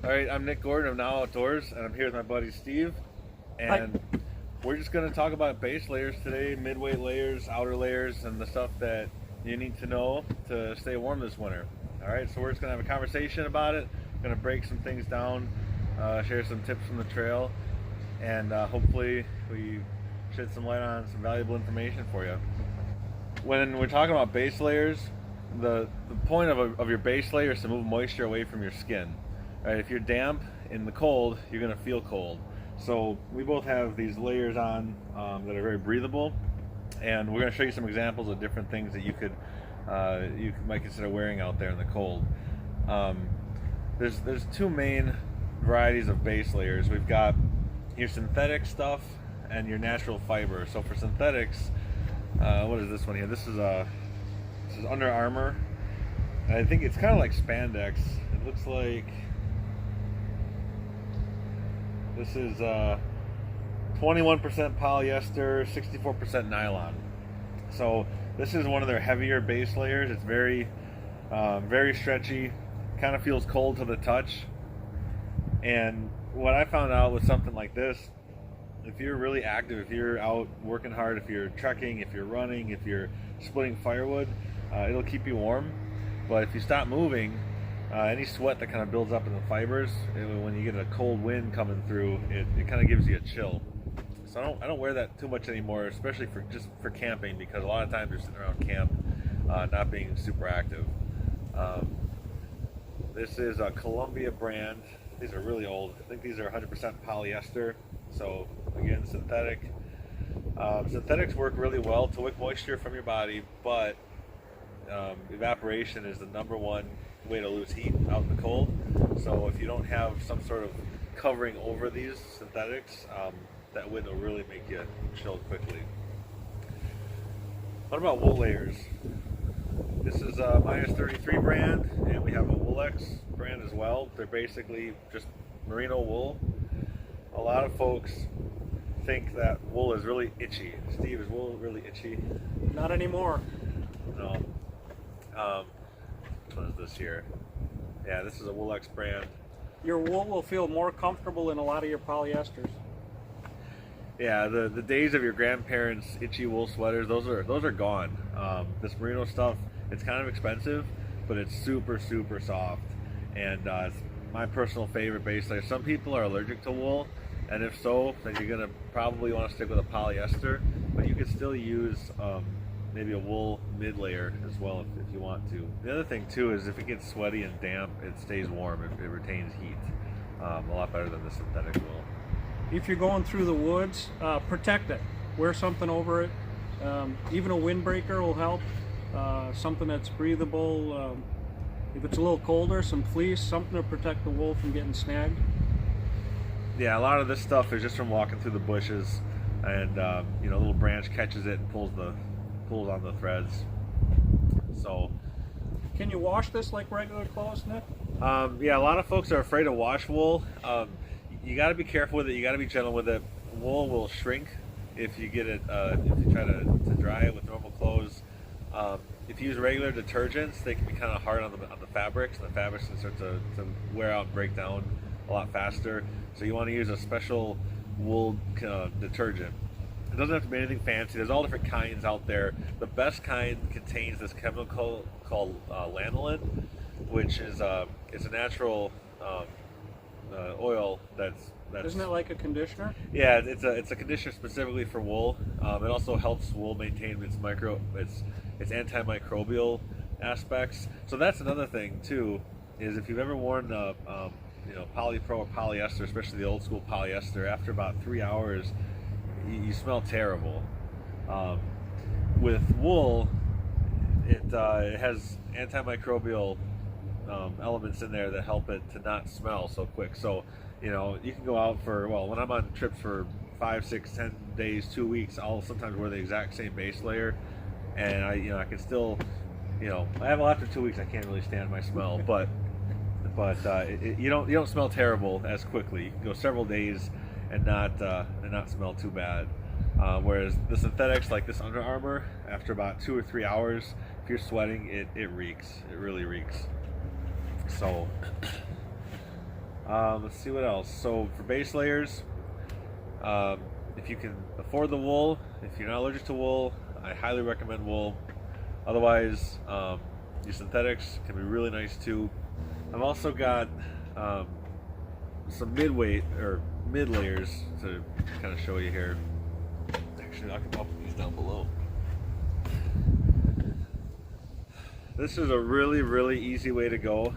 All right, I'm Nick Gordon of Now Outdoors, and I'm here with my buddy Steve, Hi. and we're just going to talk about base layers today, midweight layers, outer layers, and the stuff that you need to know to stay warm this winter. All right, so we're just going to have a conversation about it, going to break some things down, share some tips from the trail, and hopefully we shed some light on some valuable information for you. When we're talking about base layers, the point of your base layer is to move moisture away from your skin. Right? If you're damp in the cold, you're going to feel cold. So we both have these layers on that are very breathable, and we're going to show you some examples of different things that you might consider wearing out there in the cold. Um, there's two main varieties of base layers. We've got your synthetic stuff and your natural fiber. So for synthetics, what is this one here? This is Under Armour. I think it's kind of like spandex. It looks like this is 21% polyester, 64% nylon. So this is one of their heavier base layers. It's very stretchy. Kind of feels cold to the touch. And what I found out with something like this, if you're really active, if you're out working hard, if you're trekking, if you're running, if you're splitting firewood, it'll keep you warm. But if you stop moving, any sweat that kind of builds up in the fibers, when you get a cold wind coming through, it kind of gives you a chill. So I don't wear that too much anymore, especially for camping, because a lot of times you're sitting around camp, not being super active. Um, this is a Columbia brand. These are really old. I think these are 100% polyester. So again, synthetic. Synthetics work really well to wick moisture from your body, but evaporation is the number one way to lose heat out in the cold. So if you don't have some sort of covering over these synthetics, that wind will really make you chilled quickly. What about wool layers? This is a Minus 33 brand, and we have a Woolex brand as well. They're basically just merino wool. A lot of folks think that wool is really itchy. Steve, is wool really itchy? Not anymore. No. What is this here? Yeah, this is a Woolex brand. Your wool will feel more comfortable than a lot of your polyesters. Yeah, the days of your grandparents' itchy wool sweaters, those are gone. This merino stuff, it's kind of expensive, but it's super soft, and it's my personal favorite base layer. Some people are allergic to wool, and if so, then you're gonna probably want to stick with a polyester, but you can still use maybe a wool mid layer as well if you want to. The other thing too is if it gets sweaty and damp, it stays warm. It retains heat a lot better than the synthetic wool. If you're going through the woods, protect it. Wear something over it. Even a windbreaker will help. Something that's breathable. If it's a little colder, some fleece, something to protect the wool from getting snagged. Yeah, a lot of this stuff is just from walking through the bushes, and a little branch catches it and pulls on the threads. So, Can you wash this like regular clothes, Nick? yeah, a lot of folks are afraid to wash wool. You got to be careful with it. You got to be gentle with it. Wool will shrink if you get it. If you try to dry it with normal clothes. If you use regular detergents, they can be kind of hard on the fabrics, and the fabrics can start to wear out and break down a lot faster. So you want to use a special wool detergent. It doesn't have to be anything fancy. There's all different kinds out there. The best kind contains this chemical called lanolin, which is it's a natural oil that's Isn't it like a conditioner? yeah, it's a conditioner specifically for wool. It also helps wool maintain its antimicrobial aspects. So that's another thing too, is if you've ever worn polypro or polyester, especially the old school polyester, after about 3 hours, you smell terrible. With wool, it has antimicrobial elements in there that help it to not smell so quick. So, you can go out when I'm on trips for 5, 6, 10 days, 2 weeks, I'll sometimes wear the exact same base layer, and I can still, I have after 2 weeks I can't really stand my smell, but you don't smell terrible as quickly. You can go several days and not smell too bad. Whereas the synthetics, like this Under Armour, after about 2 or 3 hours, if you're sweating, it reeks. It really reeks. So, Let's see what else. So for base layers, if you can afford the wool, if you're not allergic to wool, I highly recommend wool. Otherwise, your synthetics can be really nice too. I've also got some mid-weight or mid layers to kind of show you here. Actually, I can pop these down below. This is a really, really easy way to go.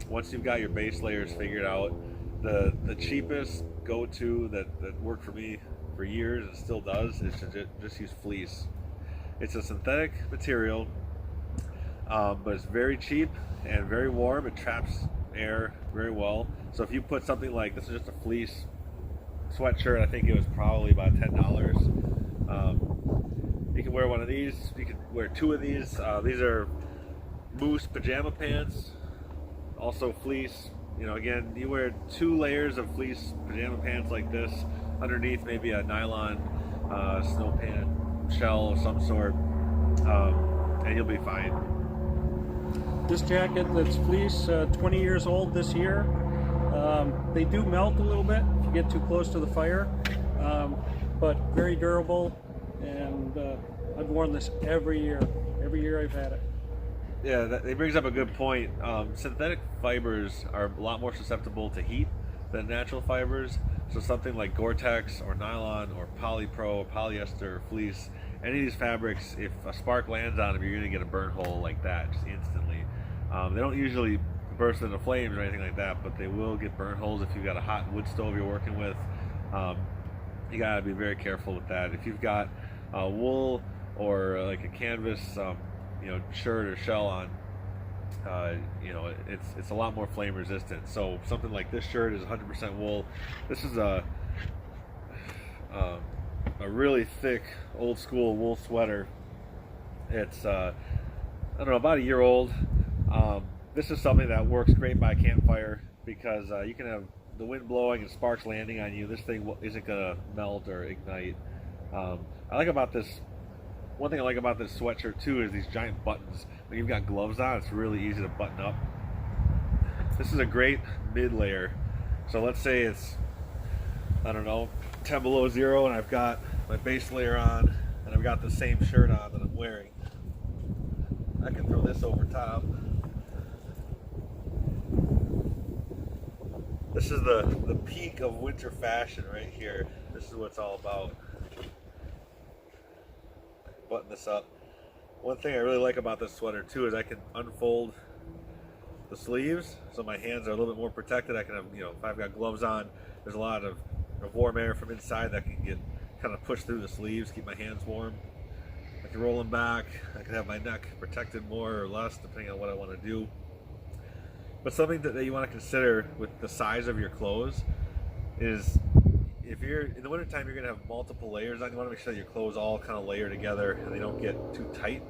Once you've got your base layers figured out, the cheapest go-to that worked for me for years and still does is to just use fleece. It's a synthetic material, but it's very cheap and very warm. It traps air very well. So if you put something like this, is just a fleece sweatshirt. I think it was probably about $10. You can wear one of these. You can wear two of these. These are moose pajama pants, also fleece. You know, again, you wear 2 layers of fleece pajama pants like this underneath, maybe a nylon snow pant shell of some sort, and you'll be fine. This jacket that's fleece, 20 years old this year. They do melt a little bit if you get too close to the fire, but very durable, and I've worn this every year I've had it. Yeah, that brings up a good point. Synthetic fibers are a lot more susceptible to heat than natural fibers. So something like Gore-Tex or nylon or polypro or polyester or fleece, any of these fabrics, if a spark lands on them, you're going to get a burn hole like that just instantly. They don't usually burst into flames or anything like that, but they will get burn holes if you've got a hot wood stove you're working with. You got to be very careful with that. If you've got wool or like a canvas shirt or shell on, it's a lot more flame resistant. So something like this shirt is 100% wool. This is a really thick old school wool sweater. It's I don't know, about a year old. This is something that works great by campfire because you can have the wind blowing and sparks landing on you. This thing isn't gonna melt or ignite. One thing I like about this sweatshirt too is these giant buttons. When you've got gloves on, it's really easy to button up. This is a great mid layer. So let's say it's, I don't know, 10 below zero, and I've got my base layer on, and I've got the same shirt on that I'm wearing. I can throw this over top. This is the peak of winter fashion right here. This is what it's all about. Button this up. One thing I really like about this sweater too is I can unfold the sleeves so my hands are a little bit more protected. I can have, if I've got gloves on, there's a lot of warm air from inside that can get kind of pushed through the sleeves, keep my hands warm. I can roll them back. I can have my neck protected more or less depending on what I want to do. But something that you want to consider with the size of your clothes is, if you're in the wintertime, you're going to have multiple layers on. You want to make sure that your clothes all kind of layer together and they don't get too tight.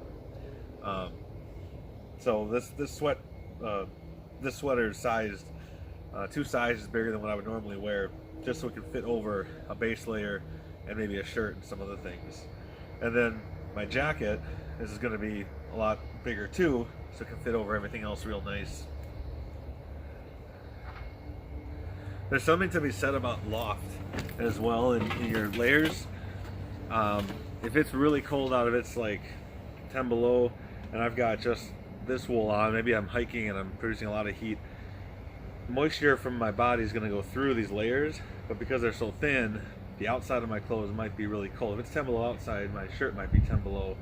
So this sweater is sized 2 sizes bigger than what I would normally wear, just so it can fit over a base layer and maybe a shirt and some other things. And then my jacket, this is going to be a lot bigger too, so it can fit over everything else real nice. There's something to be said about loft as well in your layers. If it's really cold out, if it's like 10 below and I've got just this wool on, maybe I'm hiking and I'm producing a lot of heat, moisture from my body is going to go through these layers, but because they're so thin, the outside of my clothes might be really cold. If it's 10 below outside, my shirt might be 10 below,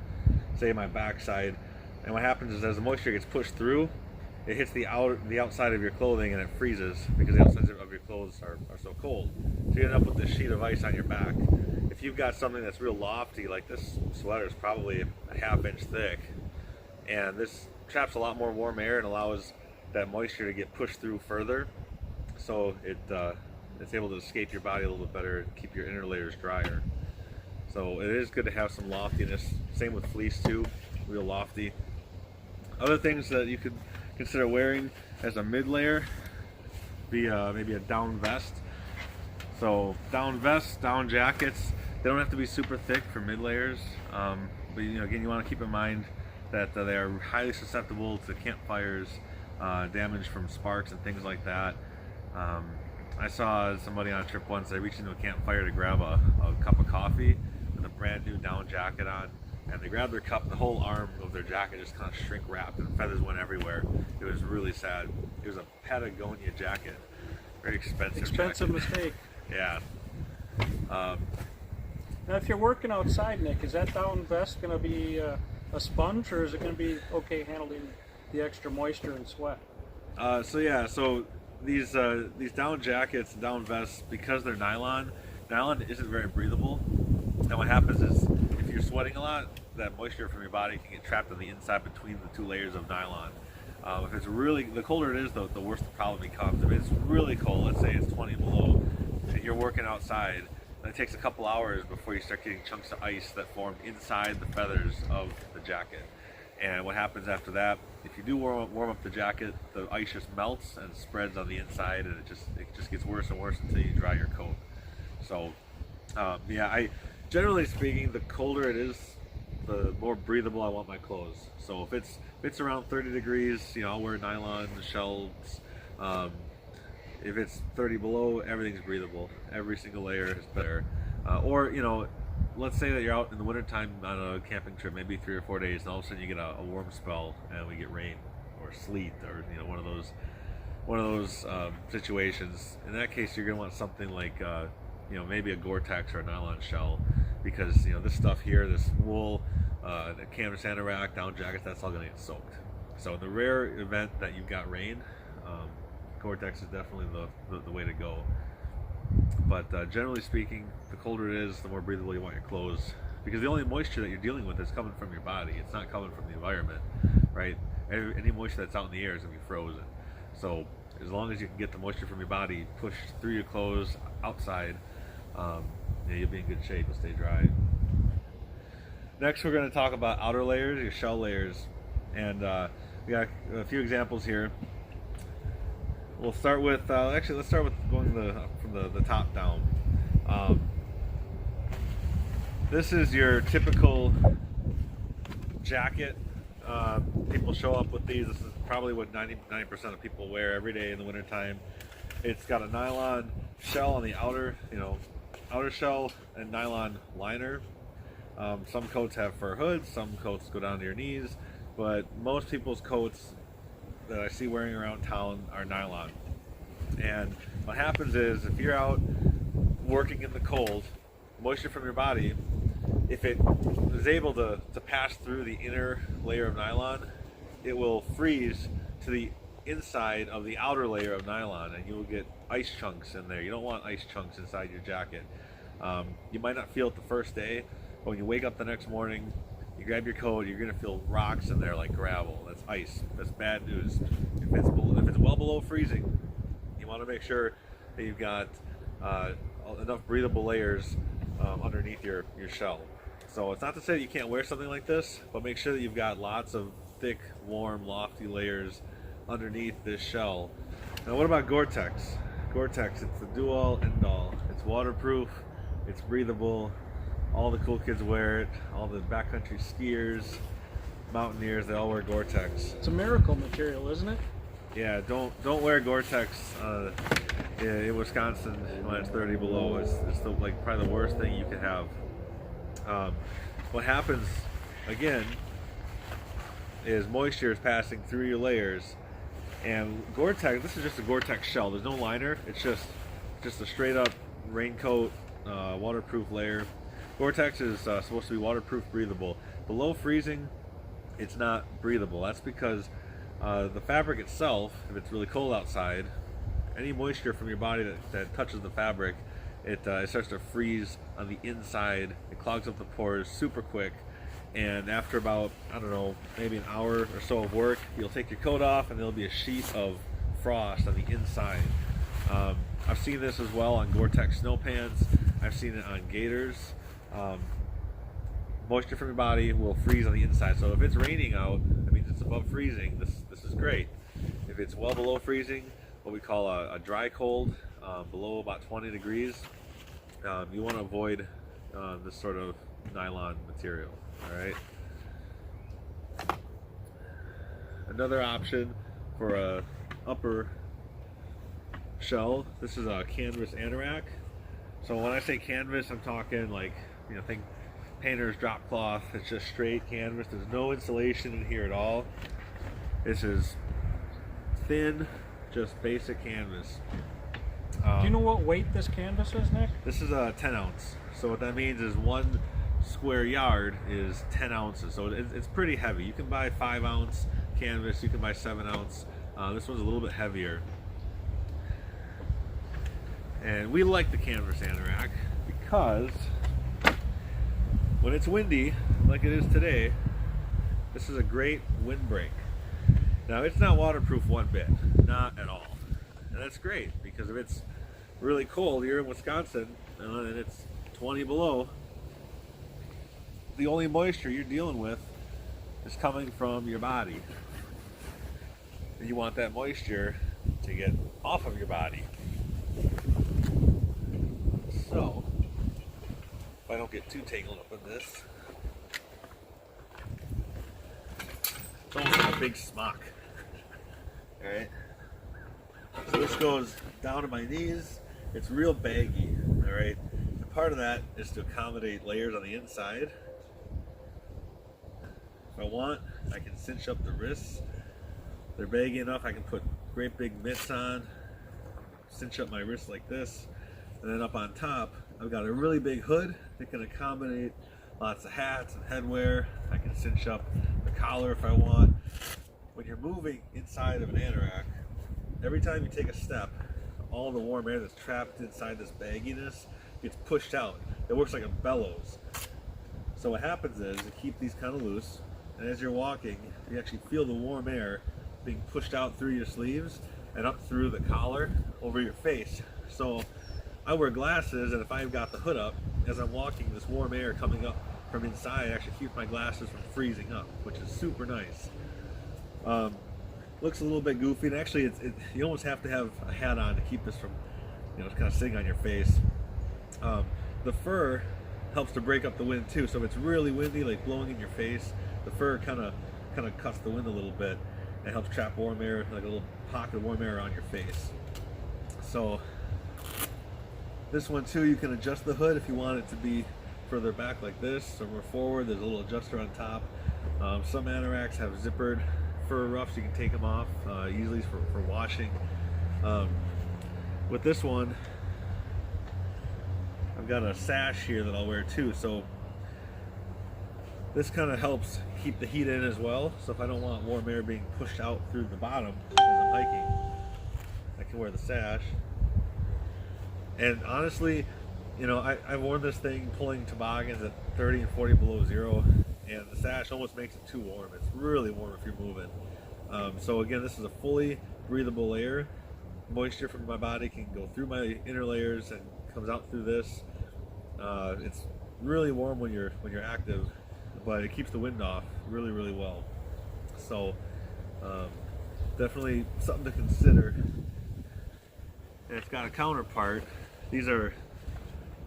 say my backside, and what happens is as the moisture gets pushed through, it hits the outside of your clothing and it freezes because the outsides of your clothes are so cold. So you end up with this sheet of ice on your back. If you've got something that's real lofty, like this sweater is probably a ½ inch thick, and this traps a lot more warm air and allows that moisture to get pushed through further, so it's able to escape your body a little bit better and keep your inner layers drier. So it is good to have some loftiness. Same with fleece too, real lofty. Other things that you could consider wearing as a mid layer be maybe a down vest. So down vests, down jackets, they don't have to be super thick for mid layers, but again, you want to keep in mind that they are highly susceptible to campfires, damage from sparks and things like that. I saw somebody on a trip once. They reached into a campfire to grab a cup of coffee with a brand new down jacket on, and they grabbed their cup. The whole arm of their jacket just kind of shrink wrapped, and feathers went everywhere. It was really sad. It was a Patagonia jacket, very expensive. Expensive jacket. mistake. Yeah. Now, if you're working outside, Nick, is that down vest going to be a sponge, or is it going to be okay handling the extra moisture and sweat? So these down jackets, down vests, because they're nylon isn't very breathable. And what happens is, if you're sweating a lot, that moisture from your body can get trapped on the inside between the two layers of nylon. If it's really, the colder it is, the worse the problem becomes. If it's really cold, let's say it's 20 below, and you're working outside, and it takes a couple hours before you start getting chunks of ice that form inside the feathers of the jacket. And what happens after that, if you do warm up the jacket, the ice just melts and spreads on the inside, and it just gets worse and worse until you dry your coat. So, generally speaking, the colder it is, the more breathable I want my clothes. So if it's around 30 degrees, I'll wear nylon shells. If it's 30 below, everything's breathable. Every single layer is better. Let's say that you're out in the wintertime on a camping trip, maybe 3 or 4 days, and all of a sudden you get a warm spell and we get rain or sleet or one of those situations. In that case, you're gonna want something like maybe a Gore-Tex or a nylon shell, because this stuff here, this wool, the canvas anorak, down jackets, that's all gonna get soaked. So in the rare event that you've got rain, Gore-Tex is definitely the way to go. But generally speaking, the colder it is, the more breathable you want your clothes, because the only moisture that you're dealing with is coming from your body. It's not coming from the environment, right? Any moisture that's out in the air is going to be frozen. So as long as you can get the moisture from your body pushed through your clothes outside, you'll be in good shape. You'll stay dry. Next, we're going to talk about outer layers, your shell layers. And we got a few examples here. We'll start with, let's start with going from the top down. This is your typical jacket. People show up with these. This is probably what 90% of people wear every day in the wintertime. It's got a nylon shell on the outer shell, and nylon liner. Some coats have fur hoods, some coats go down to your knees, but most people's coats that I see wearing around town are nylon. And what happens is, if you're out working in the cold, moisture from your body, if it is able to pass through the inner layer of nylon, it will freeze to the inside of the outer layer of nylon, and you will get ice chunks in there. You don't want ice chunks inside your jacket. You might not feel it the first day, but when you wake up the next morning, you grab your coat, you're going to feel rocks in there like gravel. That's ice. That's bad news. If it's well below freezing, you want to make sure that you've got enough breathable layers underneath your shell. So it's not to say that you can't wear something like this, but make sure that you've got lots of thick, warm, lofty layers underneath this shell. Now, what about Gore-Tex? Gore-Tex, it's the do-all, end-all. It's waterproof, it's breathable. All the cool kids wear it. All the backcountry skiers, mountaineers, they all wear Gore-Tex. It's a miracle material, isn't it? Yeah, don't wear Gore-Tex in Wisconsin when it's 30 below. It's probably the worst thing you could have. What happens again is moisture is passing through your layers, and Gore-Tex. This is just a Gore-Tex shell. There's no liner. It's just a straight up raincoat, waterproof layer. Gore-Tex is supposed to be waterproof, breathable. Below freezing, it's not breathable. That's because the fabric itself, if it's really cold outside, any moisture from your body that touches the fabric, it starts to freeze on the inside. It clogs up the pores super quick, and after about, I don't know, maybe an hour or so of work, you'll take your coat off and there'll be a sheet of frost on the inside. I've seen this as well on Gore-Tex snow pants. I've seen it on gaiters. Moisture from your body will freeze on the inside. So if it's raining out, that means it's above freezing. This is great. If it's well below freezing, what we call a dry cold, below about 20 degrees, you want to avoid this sort of nylon material. All right. Another option for a upper shell. This is a canvas anorak. So when I say canvas, I'm talking like, think painter's drop cloth. It's just straight canvas. There's no insulation in here at all. This is thin, just basic canvas. Do you know what weight this canvas is, Nick? This is a 10 ounce. So what that means is 1 square yard is 10 ounces. So it's pretty heavy. You can buy 5 ounce canvas, you can buy 7 ounce. This one's a little bit heavier. And we like the canvas anorak because when it's windy, like it is today, this is a great windbreak. Now it's not waterproof one bit, not at all. And that's great because if it's really cold, you're in Wisconsin and it's 20 below, the only moisture you're dealing with is coming from your body. And you want that moisture to get off of your body. So, if I don't get too tangled up in this, it's almost like a big smock. Alright? So this goes down to my knees. It's real baggy. Alright? And part of that is to accommodate layers on the inside. If I want, I can cinch up the wrists. They're baggy enough, I can put great big mitts on, cinch up my wrists like this, and then up on top, I've got a really big hood that can accommodate lots of hats and headwear. I can cinch up the collar if I want. When you're moving inside of an anorak, every time you take a step, all the warm air that's trapped inside this bagginess gets pushed out. It works like a bellows. So what happens is you keep these kind of loose, and as you're walking, you actually feel the warm air being pushed out through your sleeves and up through the collar over your face. So I wear glasses, and if I've got the hood up, as I'm walking, this warm air coming up from inside actually keeps my glasses from freezing up, which is super nice. Looks a little bit goofy, and actually you almost have to have a hat on to keep this from kind of sitting on your face. The fur helps to break up the wind too, so if it's really windy, like blowing in your face, the fur kind of cuts the wind a little bit. It helps trap warm air, like a little pocket of warm air on your face. So this one too, you can adjust the hood if you want it to be further back like this, somewhere forward. There's a little adjuster on top. Some anoraks have zippered fur ruffs. You can take them off easily for washing. With this one, I've got a sash here that I'll wear too. So this kind of helps keep the heat in as well. So if I don't want warm air being pushed out through the bottom as I'm hiking, I can wear the sash. And honestly, I've worn this thing pulling toboggans at 30 and 40 below zero, and the sash almost makes it too warm. It's really warm if you're moving. So again, this is a fully breathable layer. Moisture from my body can go through my inner layers and comes out through this. It's really warm when you're active, but it keeps the wind off really, really well. So definitely something to consider. And it's got a counterpart. These are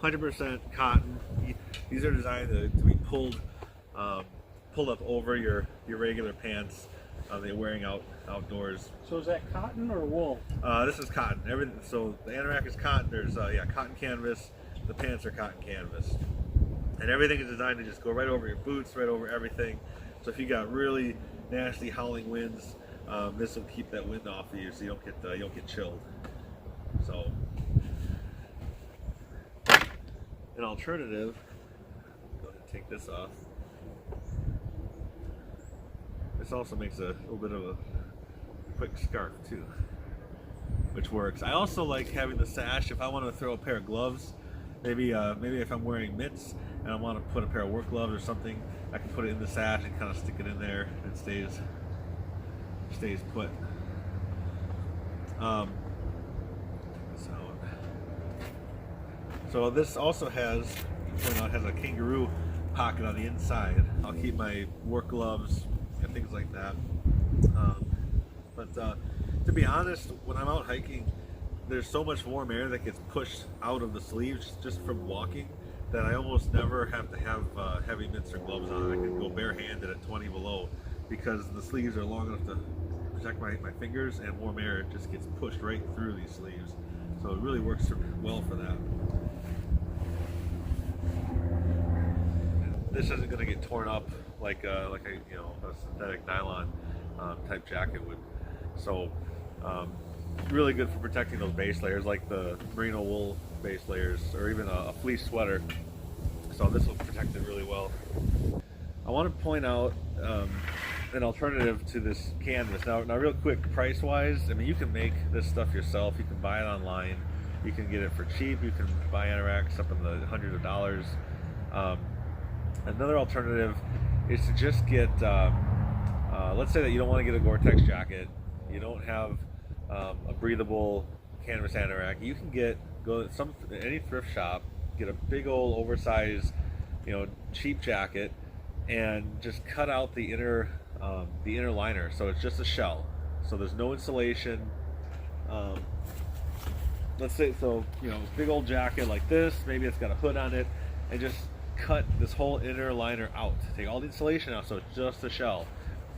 100% cotton. These are designed to be pulled up over your regular pants that you're wearing outdoors. So is that cotton or wool? This is cotton. Everything. So the anorak is cotton. There's cotton canvas. The pants are cotton canvas, and everything is designed to just go right over your boots, right over everything. So if you got really nasty howling winds, this will keep that wind off of you, so you don't get chilled. So an alternative, go ahead and take this off. This also makes a little bit of a quick scarf too, which works. I also like having the sash if I want to throw a pair of gloves. Maybe if I'm wearing mitts and I want to put a pair of work gloves or something, I can put it in the sash and kind of stick it in there and it stays put. So this also has a kangaroo pocket on the inside. I'll keep my work gloves and things like that. But to be honest, when I'm out hiking, there's so much warm air that gets pushed out of the sleeves just from walking that I almost never have to have heavy mitts or gloves on. I can go barehanded at 20 below because the sleeves are long enough to protect my fingers, and warm air just gets pushed right through these sleeves. So it really works well for that. This isn't going to get torn up like a a synthetic nylon type jacket would. So really good for protecting those base layers like the merino wool base layers, or even a fleece sweater. So this will protect it really well. I want to point out an alternative to this canvas. Now real quick, price wise, I mean, you can make this stuff yourself. You can buy it online. You can get it for cheap. You can buy Anorax up in the hundreds of dollars. Another alternative is to just get, let's say that you don't want to get a Gore-Tex jacket. You don't have a breathable canvas anorak. You can go to any thrift shop, get a big old oversized, cheap jacket, and just cut out the inner liner. So it's just a shell. So there's no insulation. Let's say, big old jacket like this, maybe it's got a hood on it, and just cut this whole inner liner out. Take all the insulation out, so it's just a shell.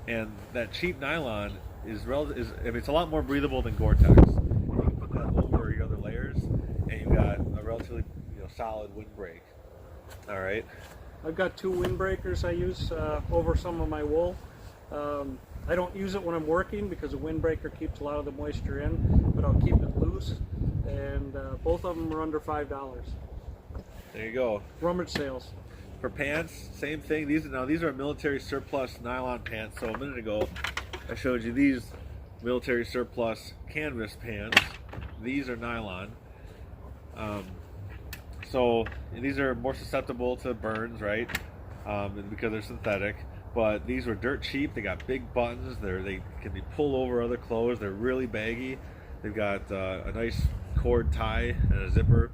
And that cheap nylon it's a lot more breathable than Gore-Tex. You can put that over your other layers, and you've got a relatively solid windbreak. All right. I've got 2 windbreakers I use over some of my wool. I don't use it when I'm working because a windbreaker keeps a lot of the moisture in, but I'll keep it loose. And both of them are under $5. There you go. Rummage sales. For pants, same thing. These are military surplus nylon pants. So a minute ago, I showed you these military surplus canvas pants. These are nylon. So these are more susceptible to burns, right? Because they're synthetic. But these were dirt cheap. They got big buttons. They can be pulled over other clothes. They're really baggy. They've got a nice cord tie and a zipper.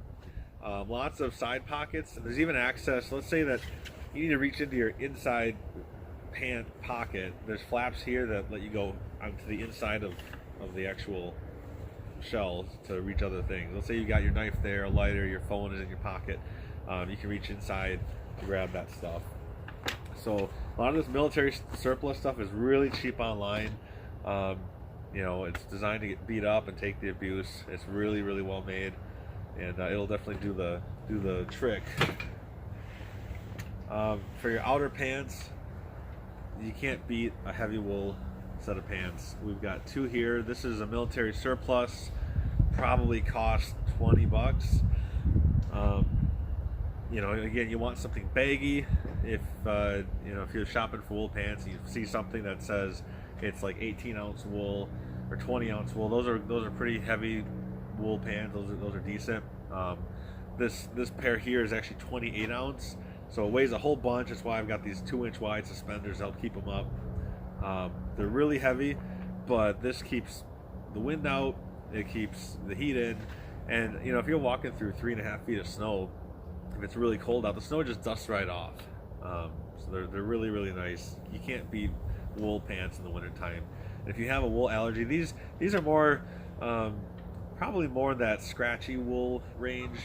Lots of side pockets. And there's even access. Let's say that you need to reach into your inside pant pocket. There's flaps here that let you go onto the inside of the actual shell to reach other things. Let's say you got your knife there, a lighter, your phone is in your pocket. You can reach inside to grab that stuff. So a lot of this military surplus stuff is really cheap online. It's designed to get beat up and take the abuse. It's really, really well made, and it'll definitely do the trick. For your outer pants, you can't beat a heavy wool set of pants. We've got 2 here. This is a military surplus. Probably cost $20. Again, you want something baggy. If you're shopping for wool pants, you see something that says it's like 18-ounce wool or 20-ounce wool. Those are pretty heavy wool pants. Those are decent. This pair here is actually 28 ounce, so it weighs a whole bunch. That's why I've got these 2-inch wide suspenders to help keep them up. They're really heavy, but this keeps the wind out. It keeps the heat in, and if you're walking through 3.5 feet of snow, if it's really cold out, the snow just dusts right off. So they're really, really nice. You can't beat wool pants in the wintertime. And if you have a wool allergy, these are more probably more in that scratchy wool range.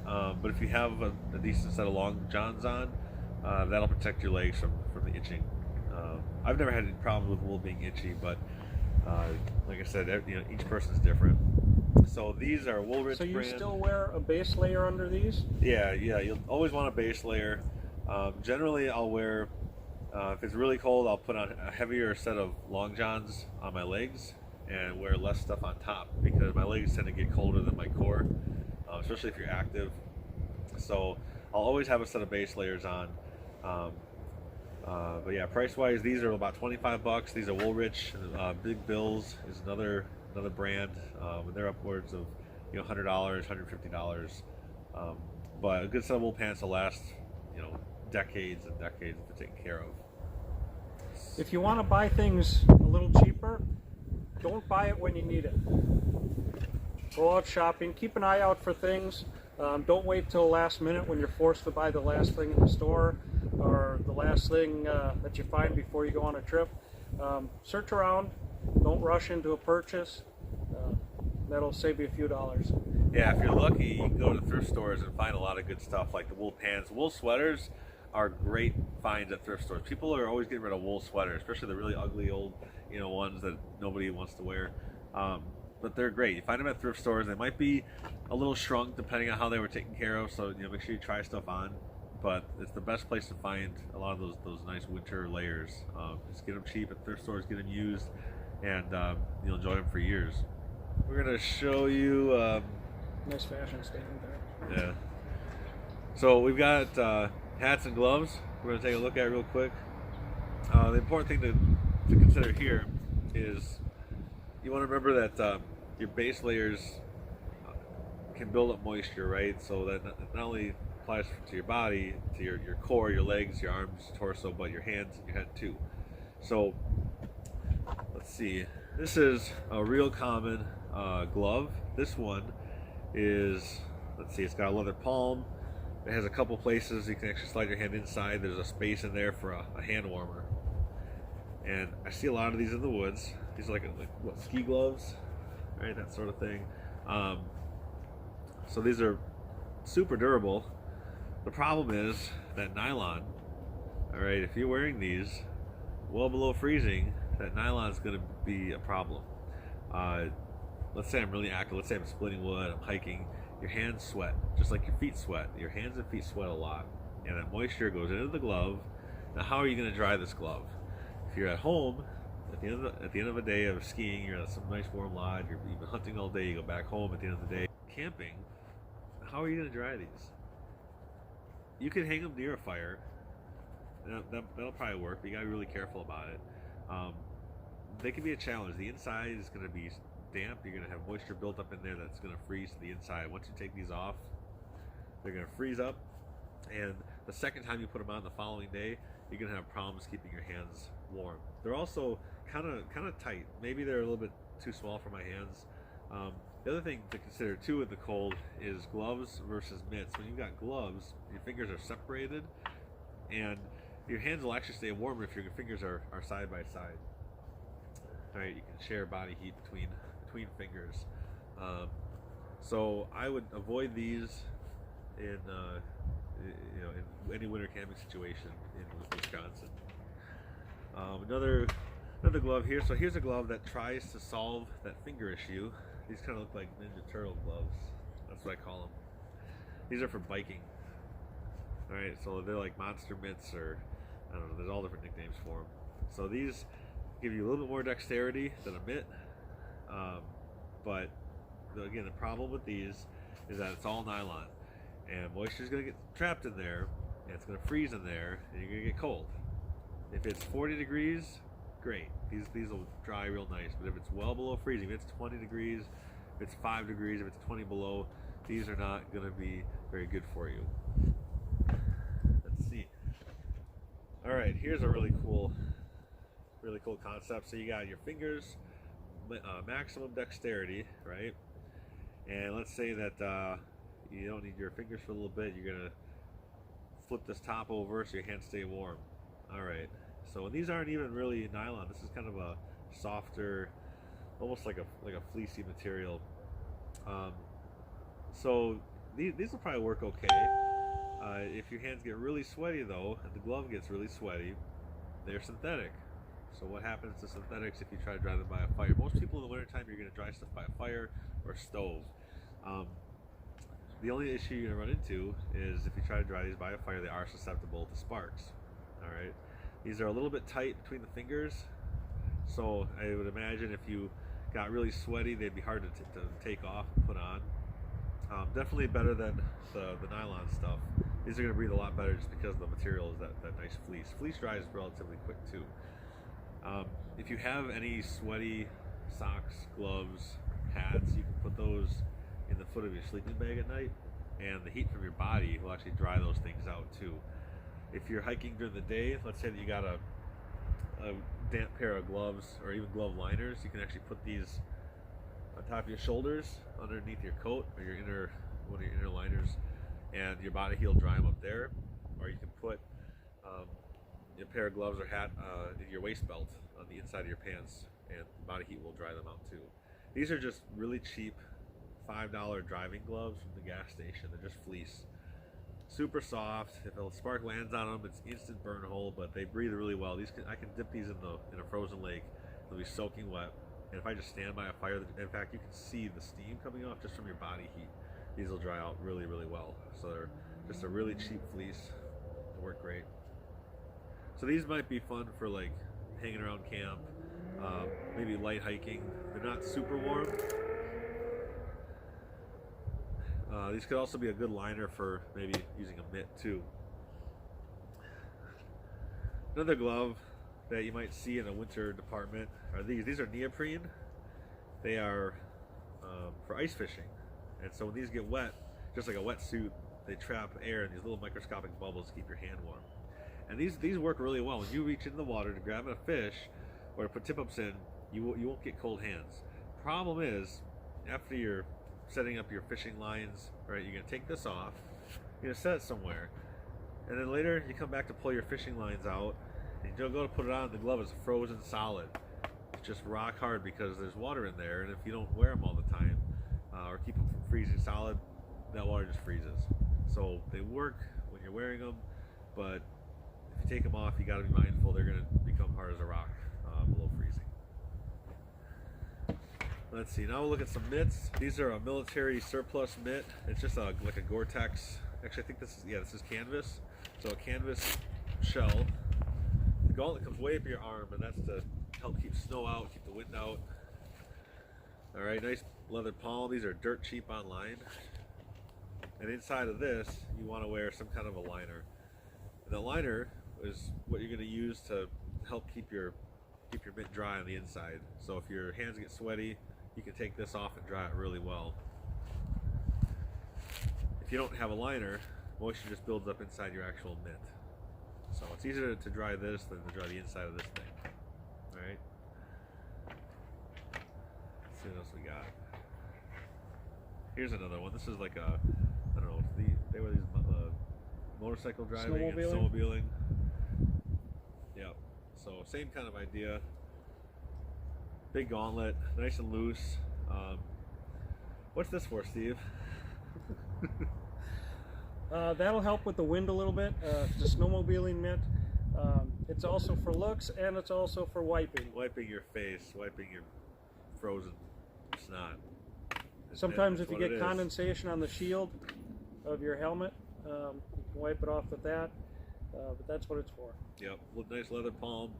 But if you have a decent set of long johns on, that'll protect your legs from the itching. I've never had any problem with wool being itchy, but like I said, each person's different. So these are Woolrich brand. So you still wear a base layer under these? Yeah. You'll always want a base layer. Generally, I'll wear, if it's really cold, I'll put on a heavier set of long johns on my legs and wear less stuff on top because my legs tend to get colder than my core, especially if you're active. So I'll always have a set of base layers on. But yeah, price-wise, these are about $25. These are Woolrich. Big Bills is another brand. And they're upwards of $100, $150. But a good set of wool pants will last decades and decades if they're taken care of. If you want to buy things a little cheaper, don't buy it when you need it. Go out shopping. Keep an eye out for things. Don't wait till the last minute when you're forced to buy the last thing in the store or the last thing that you find before you go on a trip. Search around. Don't rush into a purchase. That'll save you a few dollars. Yeah, if you're lucky, you can go to thrift stores and find a lot of good stuff like the wool pants. Wool sweaters are great finds at thrift stores. People are always getting rid of wool sweaters, especially the really ugly old ones that nobody wants to wear. but they're great. You find them at thrift stores. They might be a little shrunk depending on how they were taken care of. So make sure you try stuff on. But it's the best place to find a lot of those nice winter layers. Just get them cheap at thrift stores, get them used, and you'll enjoy them for years. We're gonna show you. Nice fashion statement there. Yeah. So we've got hats and gloves. We're gonna take a look at real quick. The important thing to consider here is you want to remember that your base layers can build up moisture, right? So that not only applies to your body, to your core, your legs, your arms, torso, but your hands and your head too. So let's see. This is a real common glove. This one is, let's see, it's got a leather palm. It has a couple places you can actually slide your hand inside. There's a space in there for a hand warmer. And I see a lot of these in the woods. These are like what, ski gloves, right? That sort of thing. So these are super durable. The problem is that nylon, all right, if you're wearing these well below freezing, that nylon is going to be a problem. Let's say I'm really active, let's say I'm splitting wood, I'm hiking, your hands sweat, just like your feet sweat. Your hands and feet sweat a lot, and that moisture goes into the glove. Now how are you going to dry this glove? If you're at home, at the end of a day of skiing, you're at some nice warm lodge, you've been hunting all day, you go back home at the end of the day, camping, how are you going to dry these? You can hang them near a fire. That'll probably work, but you got to be really careful about it. They can be a challenge. The inside is going to be damp. You're going to have moisture built up in there that's going to freeze to the inside. Once you take these off, they're going to freeze up, and the second time you put them on the following day, you're going to have problems keeping your hands warm. They're also kind of tight. Maybe they're a little bit too small for my hands. The other thing to consider too in the cold is gloves versus mitts. When you've got gloves, your fingers are separated, and your hands will actually stay warmer if your fingers are side by side. All right, you can share body heat between fingers. So I would avoid these in in any winter camping situation in Wisconsin. Another glove here. So here's a glove that tries to solve that finger issue. These kind of look like Ninja Turtle gloves. That's what I call them. These are for biking. All right, so they're like monster mitts, or I don't know. There's all different nicknames for them. So these give you a little bit more dexterity than a mitt, but again, the problem with these is that it's all nylon, and moisture is going to get trapped in there, and it's going to freeze in there, and you're going to get cold. If it's 40 degrees, great. These will dry real nice. But if it's well below freezing, if it's 20 degrees, if it's 5 degrees, if it's 20 below, these are not going to be very good for you. Let's see. All right, here's a really cool concept. So you got your fingers, maximum dexterity, right? And let's say that you don't need your fingers for a little bit. You're gonna flip this top over so your hands stay warm. All right. So these aren't even really nylon. This is kind of a softer, almost like a fleecy material. So these will probably work okay. If your hands get really sweaty though, and the glove gets really sweaty, they're synthetic. So what happens to synthetics if you try to dry them by a fire? Most people in the wintertime, you're going to dry stuff by a fire or a stove. The only issue you're going to run into is if you try to dry these by a fire, they are susceptible to sparks. All right, these are a little bit tight between the fingers, so I would imagine if you got really sweaty, they'd be hard to take off and put on. Definitely better than the nylon stuff. These are going to breathe a lot better just because the material is that nice fleece. Fleece dries relatively quick too. If you have any sweaty socks, gloves, hats, you can put those in the foot of your sleeping bag at night, and the heat from your body will actually dry those things out too. If you're hiking during the day, let's say that you got a damp pair of gloves or even glove liners, you can actually put these on top of your shoulders, underneath your coat or one of your inner liners, and your body heat will dry them up there. Or you can put a pair of gloves or hat in your waist belt on the inside of your pants, and body heat will dry them out too. These are just really cheap $5 driving gloves from the gas station. They're just fleece, super soft. If a spark lands on them, it's instant burn hole, but they breathe really well. I can dip these in a frozen lake. They'll be soaking wet, And if I just stand by a fire, in fact, you can see the steam coming off just from your body heat. These will dry out really, really well. So they're just a really cheap fleece. They work great. So these might be fun for like hanging around camp, maybe light hiking. They're not super warm. These could also be a good liner for maybe using a mitt too. Another glove that you might see in a winter department are these. These are neoprene. They are for ice fishing. And so when these get wet, just like a wetsuit, they trap air in these little microscopic bubbles to keep your hand warm. And these work really well. When you reach into the water to grab a fish or to put tip-ups in, you won't get cold hands. Problem is, after you're setting up your fishing lines, right, you're going to take this off, you're going to set it somewhere, and then later you come back to pull your fishing lines out, and you'll go to put it on, the glove is frozen solid. It's just rock hard because there's water in there, and if you don't wear them all the time, or keep them from freezing solid, that water just freezes. So they work when you're wearing them, but if you take them off, you got to be mindful they're going to become hard as a rock below freezing. Let's see, now we'll look at some mitts. These are a military surplus mitt. It's just like a Gore-Tex. Actually, I think this is canvas. So a canvas shell. The gauntlet comes way up your arm, and that's to help keep snow out, keep the wind out. All right, nice leather palm. These are dirt cheap online. And inside of this, you want to wear some kind of a liner. And the liner is what you're going to use to help keep your mitt dry on the inside. So if your hands get sweaty, you can take this off and dry it really well. If you don't have a liner, moisture just builds up inside your actual mitt. So it's easier to dry this than to dry the inside of this thing. All right. Let's see what else we got. Here's another one. This is like a, I don't know, they were these motorcycle driving and snowmobiling. Yeah. So same kind of idea. Big gauntlet, nice and loose. What's this for, Steve? That'll help with the wind a little bit. It's a snowmobiling mitt. It's also for looks, and it's also for wiping. Wiping your face, wiping your frozen snot. Sometimes if you get condensation on the shield of your helmet, you can wipe it off with that. But that's what it's for. Yep, nice leather palm.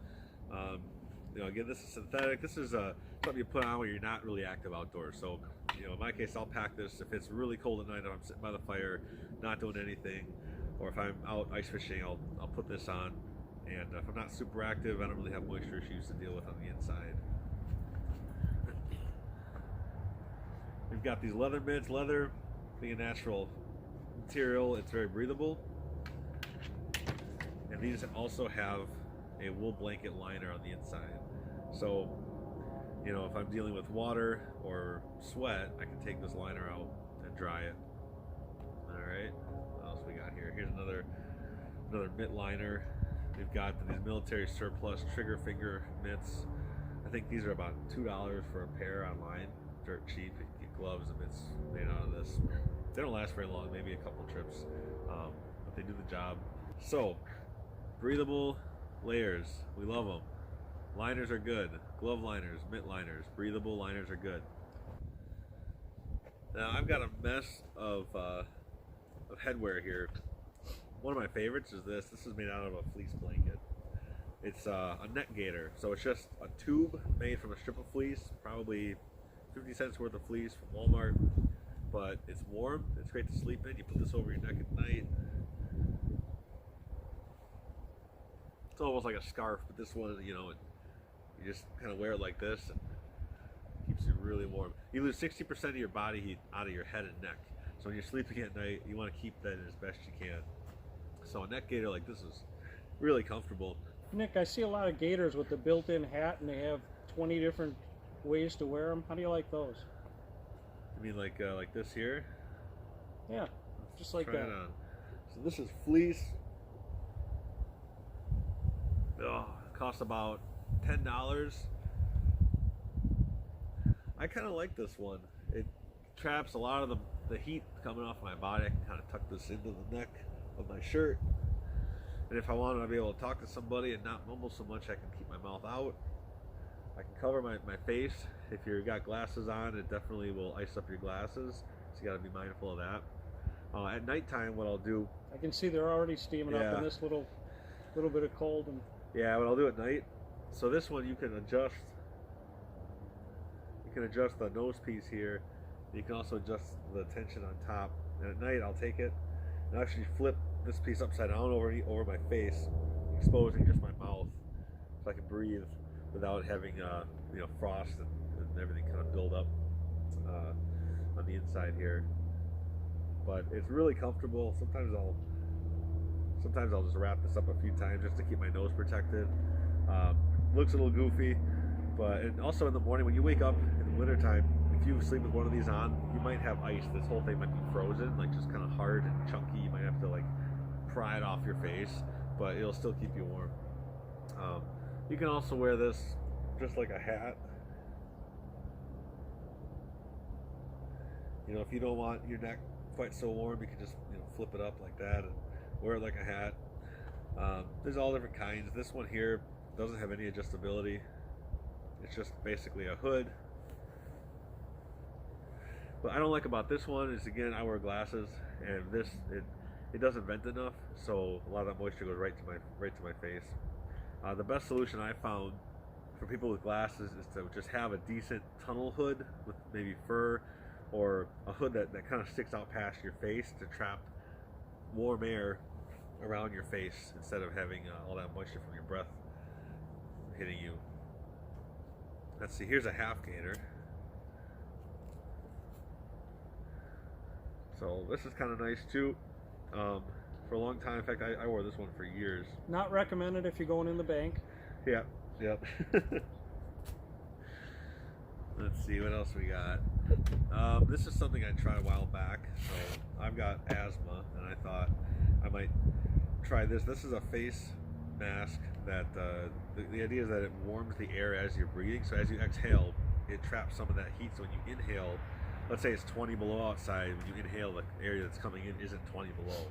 You know, again, this is synthetic. This is something you put on when you're not really active outdoors. So, you know, in my case, I'll pack this if it's really cold at night. If I'm sitting by the fire, not doing anything, or if I'm out ice fishing, I'll put this on. And if I'm not super active, I don't really have moisture issues to deal with on the inside. We've got these leather mitts. Leather being a natural material, it's very breathable. And these also have a wool blanket liner on the inside. So, you know, if I'm dealing with water or sweat, I can take this liner out and dry it. All right, what else we got here? Here's another mitt liner. We've got these military surplus trigger finger mitts. I think these are about $2 for a pair online. Dirt cheap. You can get gloves and mitts made out of this. They don't last very long, maybe a couple trips, but they do the job. So, breathable layers, we love them. Liners are good. Glove liners, mitt liners, breathable liners are good. Now I've got a mess of headwear here. One of my favorites is this. This is made out of a fleece blanket. It's a neck gaiter, so it's just a tube made from a strip of fleece, probably 50 cents worth of fleece from Walmart. But it's warm. It's great to sleep in. You put this over your neck at night. It's almost like a scarf, but this one, you know, you just kind of wear it like this and it keeps you really warm. You lose 60% of your body heat out of your head and neck. So when you're sleeping at night, you want to keep that in as best you can. So a neck gaiter like this is really comfortable. Nick, I see a lot of gaiters with the built-in hat, and they have 20 different ways to wear them. How do you like those? You mean like this here? Yeah, just like Try that. it on. So this is fleece. Oh, it costs about $10. I kind of like this one. It traps a lot of the heat coming off my body. I can kind of tuck this into the neck of my shirt. And if I wanted to be able to talk to somebody and not mumble so much, I can keep my mouth out. I can cover my face. If you've got glasses on, it definitely will ice up your glasses, so you got to be mindful of that. At nighttime, what I'll do, I can see they're already steaming up in this little bit of cold. And yeah, what I'll do at night, so this one you can adjust. You can adjust the nose piece here. You can also adjust the tension on top. And at night, I'll take it and actually flip this piece upside down over my face, exposing just my mouth, so I can breathe without having frost and everything kind of build up on the inside here. But it's really comfortable. Sometimes I'll just wrap this up a few times just to keep my nose protected. Looks a little goofy, and also in the morning when you wake up in the wintertime, if you sleep with one of these on, you might have ice. This whole thing might be frozen, like just kind of hard and chunky. You might have to like pry it off your face, but it'll still keep you warm. You can also wear this just like a hat. If you don't want your neck quite so warm, you can just flip it up like that and wear it like a hat. There's all different kinds. This one here doesn't have any adjustability. It's just basically a hood. What I don't like about this one is, again, I wear glasses, and it doesn't vent enough, so a lot of that moisture goes right to my face. The best solution I found for people with glasses is to just have a decent tunnel hood with maybe fur, or a hood that kind of sticks out past your face to trap warm air around your face instead of having all that moisture from your breath hitting you. Let's see, here's a half gaiter. So this is kind of nice too. For a long time, in fact, I wore this one for years. Not recommended if you're going in the bank. Yeah, yep. Let's see what else we got. This is something I tried a while back. So I've got asthma, and I thought I might try this. This is a face mask that the idea is that it warms the air as you're breathing. So as you exhale, it traps some of that heat. So when you inhale, let's say it's 20 below outside, when you inhale, the area that's coming in isn't 20 below.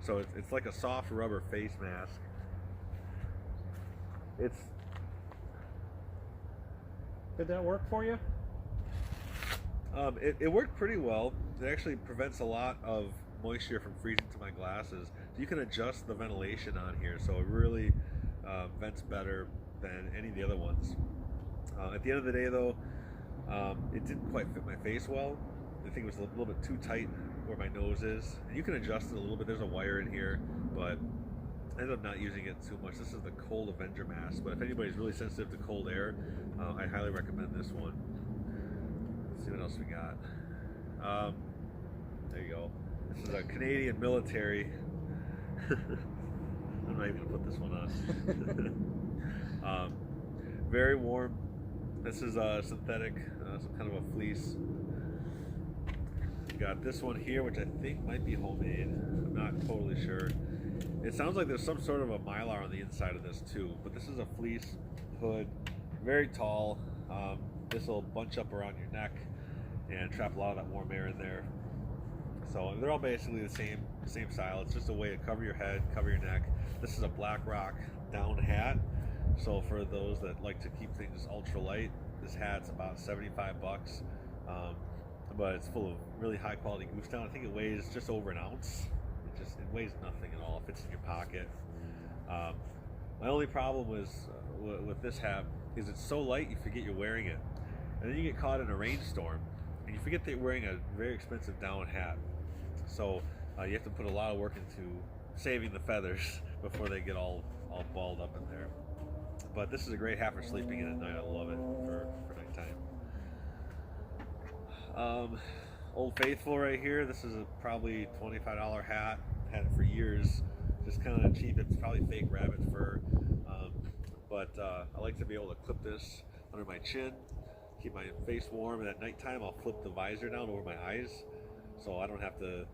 So it's like a soft rubber face mask. Did that work for you? It worked pretty well. It actually prevents a lot of moisture from freezing to my glasses. You can adjust the ventilation on here, so it really vents better than any of the other ones. At the end of the day, though, it didn't quite fit my face well. I think it was a little bit too tight where my nose is. And you can adjust it a little bit. There's a wire in here, but I ended up not using it too much. This is the Cold Avenger mask, but if anybody's really sensitive to cold air, I highly recommend this one. Let's see what else we got. There you go. This is a Canadian military. I'm not even gonna put this one on. Very warm. This is synthetic, some kind of a fleece. We got this one here, which I think might be homemade. I'm not totally sure. It sounds like there's some sort of a mylar on the inside of this too, but this is a fleece hood, very tall. This will bunch up around your neck and trap a lot of that warm air in there. So they're all basically the same style. It's just a way to cover your head, cover your neck. This is a BlackRock down hat. So for those that like to keep things ultra light, this hat's about 75 bucks. But it's full of really high quality goose down. I think it weighs just over an ounce. It weighs nothing at all. It fits in your pocket. My only problem was with this hat is it's so light you forget you're wearing it, and then you get caught in a rainstorm and you forget that you're wearing a very expensive down hat. So you have to put a lot of work into saving the feathers before they get all balled up in there. But this is a great hat for sleeping in at night. I love it for nighttime. Old Faithful right here. This is a probably $25 hat. Had it for years. Just kind of cheap. It's probably fake rabbit fur. But I like to be able to clip this under my chin, keep my face warm, and at nighttime I'll flip the visor down over my eyes so I don't have to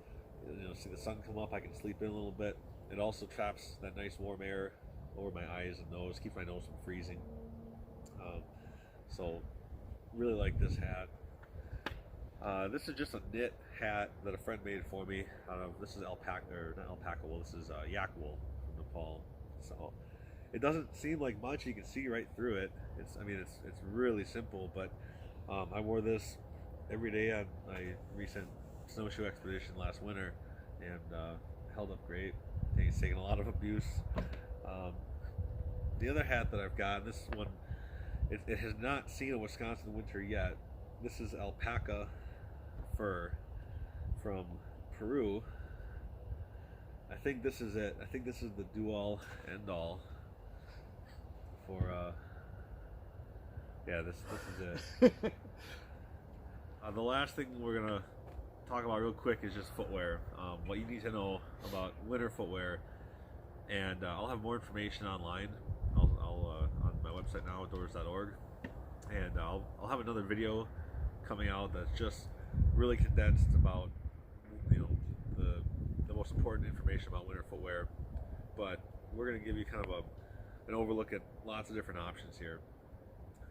see the sun come up. I can sleep in a little bit. It also traps that nice warm air over my eyes and nose, keeps my nose from freezing. So really like this hat. This is just a knit hat that a friend made for me. This is alpaca, or not alpaca wool. This is yak wool from Nepal. So It doesn't seem like much. You can see right through it. I mean, it's really simple. But I wore this every day on my recent snowshoe expedition last winter, and held up great. I think it's taken a lot of abuse. Um, the other hat that I've got, this one, it has not seen a Wisconsin winter yet. This is alpaca fur from Peru. I think this is it. I think this is the do-all, end-all for, yeah, this is it. The last thing we're going to talk about real quick is just footwear. What you need to know about winter footwear. And I'll have more information online. I'll on my website now, outdoors.org. And I'll have another video coming out that's just really condensed about, you know, the most important information about winter footwear. But we're going to give you kind of an overlook at lots of different options here.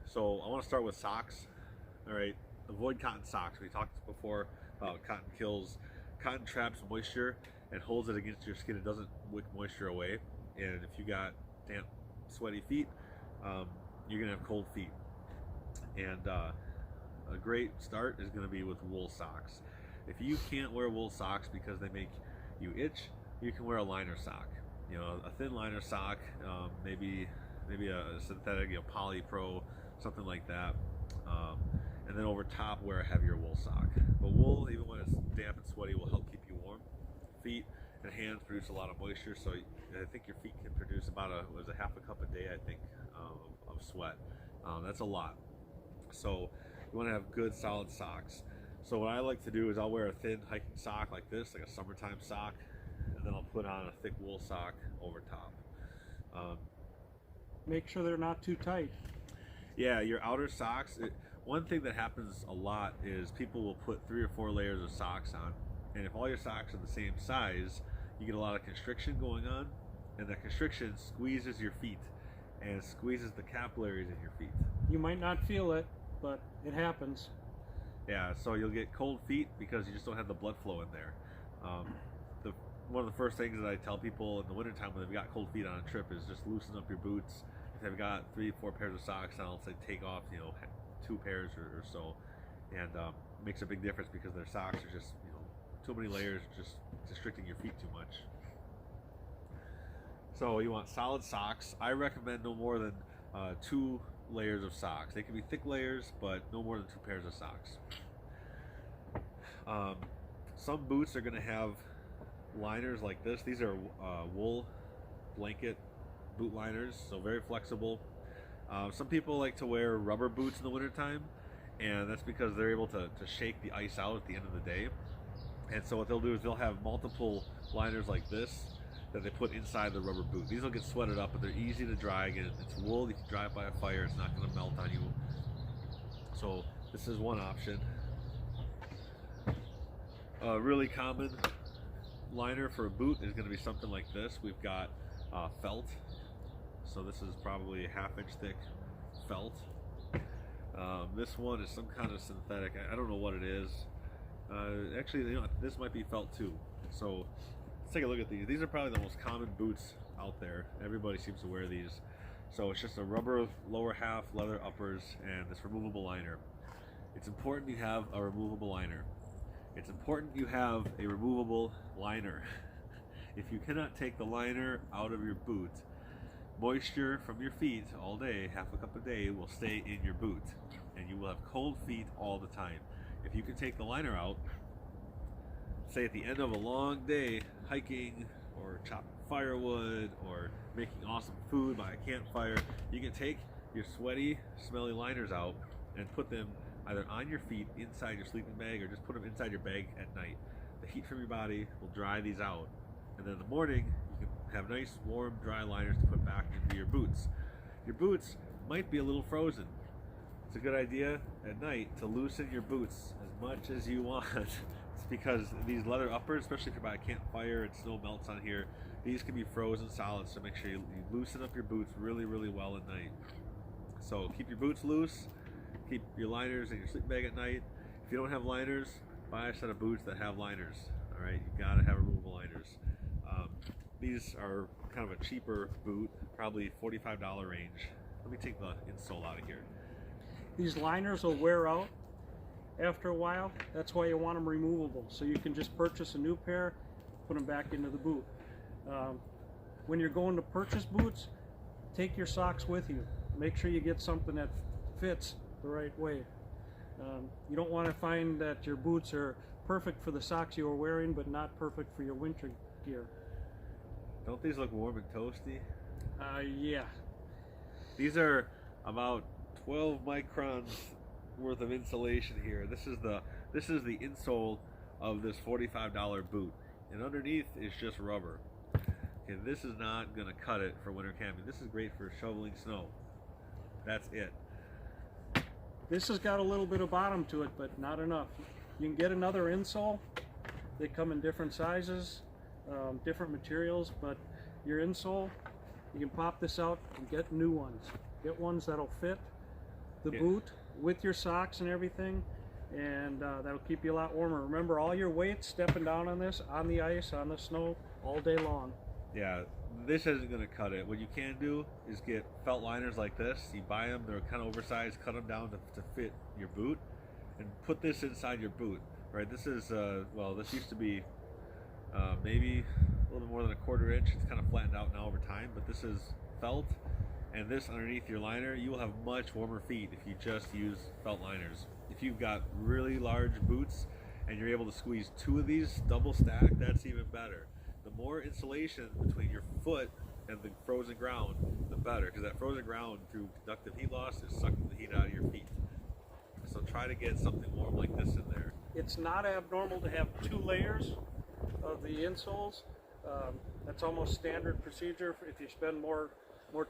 So I want to start with socks. All right, avoid cotton socks. We talked before about cotton kills. Cotton traps moisture and holds it against your skin. It doesn't wick moisture away. And if you got damp, sweaty feet, you're gonna have cold feet. And a great start is gonna be with wool socks. If you can't wear wool socks because they make you itch, you can wear a liner sock. You know, a thin liner sock, maybe a synthetic, you know, Polypro, something like that. And then over top wear a heavier wool sock. But wool, even when it's damp and sweaty, will help keep you warm. Feet and hands produce a lot of moisture, so I think your feet can produce about a half a cup a day, I think, of sweat. That's a lot. So you want to have good solid socks. So what I like to do is I'll wear a thin hiking sock like this, like a summertime sock, and then I'll put on a thick wool sock over top. Make sure they're not too tight. Yeah, your outer socks. One thing that happens a lot is people will put 3 or 4 layers of socks on, and if all your socks are the same size, you get a lot of constriction going on, and that constriction squeezes your feet and squeezes the capillaries in your feet. You might not feel it, but it happens. Yeah, so you'll get cold feet because you just don't have the blood flow in there. One of the first things that I tell people in the wintertime when they've got cold feet on a trip is just loosen up your boots. If they've got 3, 4 pairs of socks on, I'll say take off, you know, 2 pairs or so, and it makes a big difference because their socks are just, you know, too many layers, just constricting your feet too much. So you want solid socks. I recommend no more than 2 layers of socks. They can be thick layers, but no more than 2 pairs of socks. Some boots are going to have liners like this. These are wool blanket boot liners, so very flexible. Some people like to wear rubber boots in the wintertime, and that's because they're able to shake the ice out at the end of the day. And so what they'll do is they'll have multiple liners like this that they put inside the rubber boot. These will get sweated up, but they're easy to dry. Again, it's wool, you can dry it by a fire, it's not going to melt on you. So this is one option. A really common liner for a boot is going to be something like this. We've got felt. So this is probably a 1/2 inch thick felt. This one is some kind of synthetic. I don't know what it is. Actually, you know, this might be felt too. So let's take a look at these. These are probably the most common boots out there. Everybody seems to wear these. So it's just a rubber lower half, leather uppers, and this removable liner. It's important you have a removable liner. It's important you have a removable liner. If you cannot take the liner out of your boot, moisture from your feet all day, 1/2 cup a day, will stay in your boot, and you will have cold feet all the time. If you can take the liner out, say at the end of a long day hiking or chopping firewood or making awesome food by a campfire, you can take your sweaty, smelly liners out and put them either on your feet, inside your sleeping bag, or just put them inside your bag at night. The heat from your body will dry these out, and then in the morning you can have nice, warm, dry liners to put back into your boots. Your boots might be a little frozen. It's a good idea at night to loosen your boots as much as you want. It's because these leather uppers, especially if you're by a campfire and snow melts on here, these can be frozen solid, so make sure you loosen up your boots really, really well at night. So keep your boots loose, keep your liners in your sleeping bag at night. If you don't have liners, buy a set of boots that have liners. All right, you gotta have removable liners. These are kind of a cheaper boot, probably $45 range. Let me take the insole out of here. These liners will wear out after a while. That's why you want them removable, so you can just purchase a new pair, put them back into the boot. When you're going to purchase boots, take your socks with you. Make sure you get something that fits the right way. You don't want to find that your boots are perfect for the socks you are wearing, but not perfect for your winter gear. Don't these look warm and toasty? Yeah. These are about 12 microns worth of insulation here. This is the insole of this $45 boot, and underneath is just rubber. Okay, this is not gonna cut it for winter camping. This is great for shoveling snow. That's it. This has got a little bit of bottom to it, but not enough. You can get another insole. They come in different sizes, different materials, but your insole, you can pop this out and get new ones. Get ones that'll fit the boot with your socks and everything, and that'll keep you a lot warmer. Remember, all your weight stepping down on this, on the ice, on the snow, all day long. Yeah, this isn't going to cut it. What you can do is get felt liners like this. You buy them, they're kind of oversized, cut them down to fit your boot, and put this inside your boot. Right, this is, well, this used to be maybe a little bit more than a 1/4 inch. It's kind of flattened out now over time, but this is felt, and this underneath your liner, you will have much warmer feet if you just use felt liners. If you've got really large boots and you're able to squeeze 2 of these double stack, that's even better. The more insulation between your foot and the frozen ground, the better, because that frozen ground, through conductive heat loss, is sucking the heat out of your feet. So try to get something warm like this in there. It's not abnormal to have 2 layers of the insoles. That's almost standard procedure if you spend more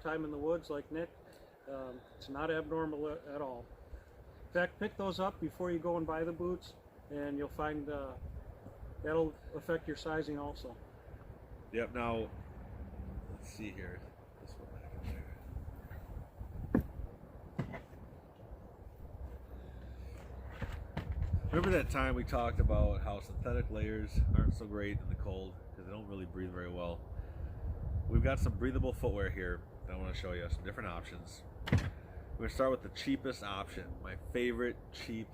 time in the woods like Nick. It's not abnormal at all. In fact, pick those up before you go and buy the boots, and you'll find that'll affect your sizing also. Yep, now, let's see here. This one back in there. Remember that time we talked about how synthetic layers aren't so great in the cold because they don't really breathe very well? We've got some breathable footwear here that I want to show you, some different options. We're going to start with the cheapest option. My favorite cheap,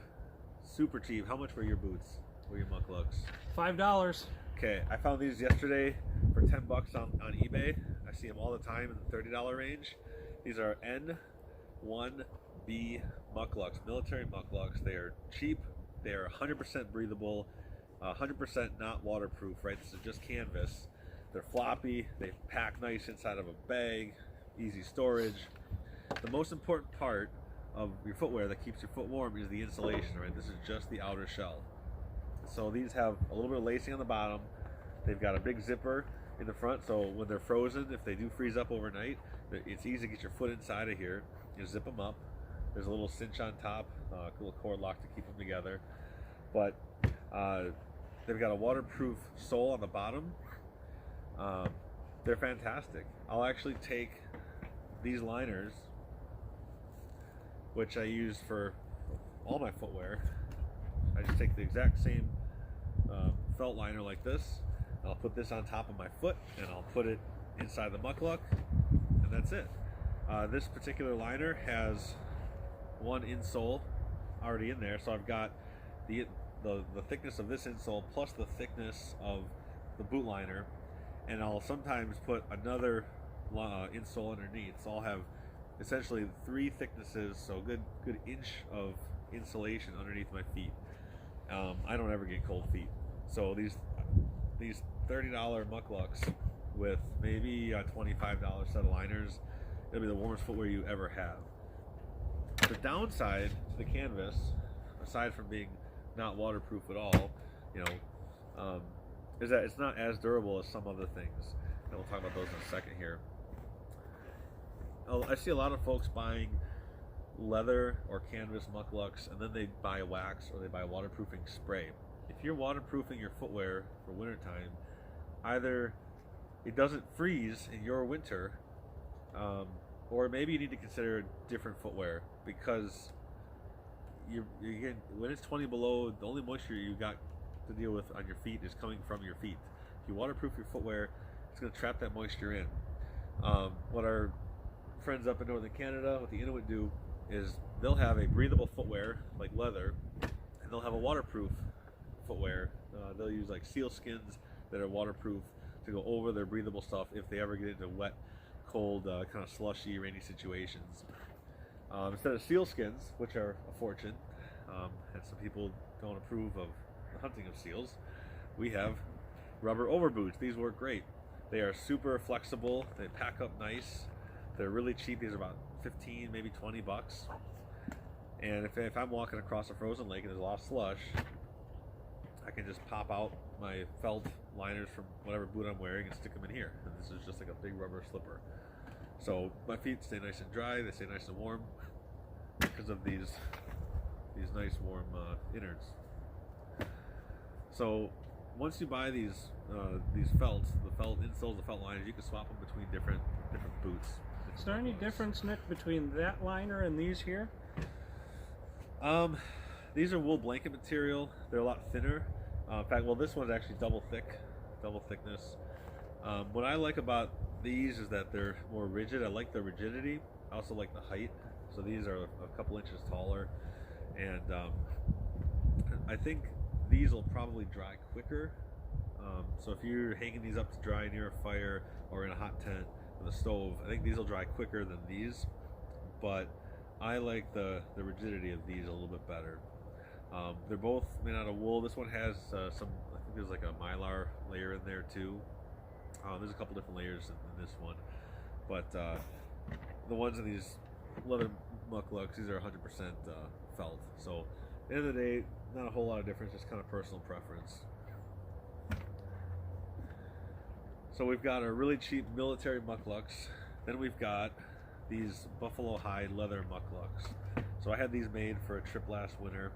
super cheap. How much were your boots? Were your mucklucks? $5. Okay, I found these yesterday for 10 bucks on eBay. I see them all the time in the $30 range. These are N1B mucklucks, military mucklucks. They are cheap. They are 100% breathable, 100% not waterproof, right? This is just canvas. They're floppy. They pack nice inside of a bag, easy storage. The most important part of your footwear that keeps your foot warm is the insulation, right? This is just the outer shell. So these have a little bit of lacing on the bottom. They've got a big zipper in the front, so when they're frozen, if they do freeze up overnight, it's easy to get your foot inside of here. You zip them up. There's a little cinch on top, a little cord lock to keep them together. But they've got a waterproof sole on the bottom. They're fantastic. I'll actually take these liners, which I use for all my footwear. I just take the exact same felt liner like this, and I'll put this on top of my foot, and I'll put it inside the muckluck, and that's it. This particular liner has one insole already in there, so I've got the thickness of this insole plus the thickness of the boot liner, and I'll sometimes put another insole underneath. So I'll have essentially 3 thicknesses, so good inch of insulation underneath my feet. I don't ever get cold feet, so these $30 mucklucks with maybe a $25 set of liners, it'll be the warmest footwear you ever have. The downside to the canvas, aside from being not waterproof at all, is that it's not as durable as some other things, and we'll talk about those in a second here. I see a lot of folks buying leather or canvas mucklucks, and then they buy wax or they buy waterproofing spray. If you're waterproofing your footwear for wintertime, either it doesn't freeze in your winter, or maybe you need to consider different footwear, because when it's 20 below, the only moisture you got to deal with on your feet is coming from your feet. If you waterproof your footwear, It's going to trap that moisture in. What our friends up in northern Canada, what the Inuit do, is they'll have a breathable footwear like leather, and they'll have a waterproof footwear. They'll use like seal skins that are waterproof to go over their breathable stuff if they ever get into wet, cold, kind of slushy, rainy situations. Instead of seal skins, which are a fortune, and some people don't approve of the hunting of seals, we have rubber overboots. These work great. They are super flexible. They pack up nice. They're really cheap. These are about 15, maybe 20 bucks. And if I'm walking across a frozen lake and there's a lot of slush, I can just pop out my felt liners from whatever boot I'm wearing and stick them in here. And this is just like a big rubber slipper. So my feet stay nice and dry. They stay nice and warm because of these nice warm innards. So once you buy these felts, the felt insoles, the felt liners, you can swap them between different boots. Is there any difference, Nick, between that liner and these here? These are wool blanket material. They're a lot thinner. In fact, well, this one's actually double thickness. What I like about these is that they're more rigid. I like the rigidity. I also like the height. So these are a couple inches taller, and I think these will probably dry quicker. So if you're hanging these up to dry near a fire or in a hot tent with a stove, I think these will dry quicker than these. But I like the rigidity of these a little bit better. They're both made out of wool. This one has some, I think there's like a mylar layer in there too. There's a couple different layers in this one, but the ones in these leather mucklucks, these are 100% felt. So at the end of the day, not a whole lot of difference, just kind of personal preference. So we've got our really cheap military mucklucks. Then we've got these buffalo hide leather mucklucks. So I had these made for a trip last winter,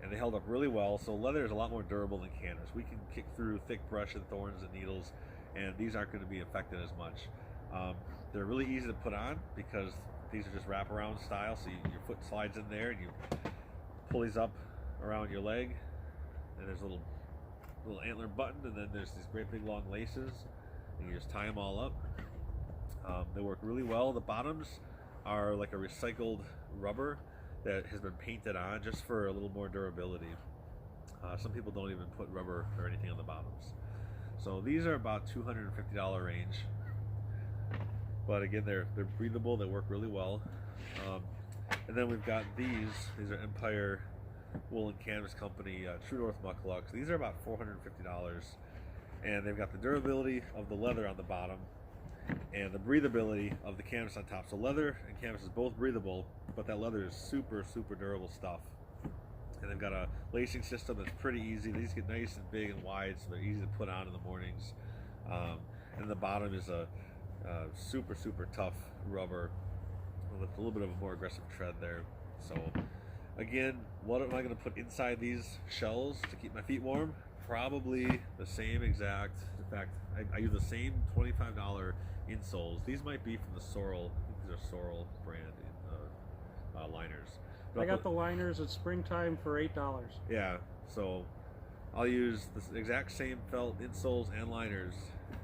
and they held up really well. So leather is a lot more durable than canvas. We can kick through thick brush and thorns and needles, and these aren't going to be affected as much. They're really easy to put on because these are just wraparound style. So your foot slides in there, and you pull these up around your leg, and there's a little antler button, and then there's these great big long laces, and you just tie them all up. They work really well. The bottoms are like a recycled rubber that has been painted on just for a little more durability. Some people don't even put rubber or anything on the bottoms. So these are about $250 range. But again, they're breathable. They work really well. And then we've got these. These are Empire Wool and Canvas Company True North mucklucks. These are about $450, and they've got the durability of the leather on the bottom and the breathability of the canvas on top. So leather and canvas is both breathable, but that leather is super durable stuff. And they've got a lacing system that's pretty easy. These get nice and big and wide, so they're easy to put on in the mornings. And the bottom is a super tough rubber with a little bit of a more aggressive tread there. So again, what am I going to put inside these shells to keep my feet warm? Probably the same exact. In fact, I use the same $25 insoles. These might be from the Sorel. I think these are Sorel brand liners. But I got the liners at springtime for $8. Yeah, so I'll use the exact same felt insoles and liners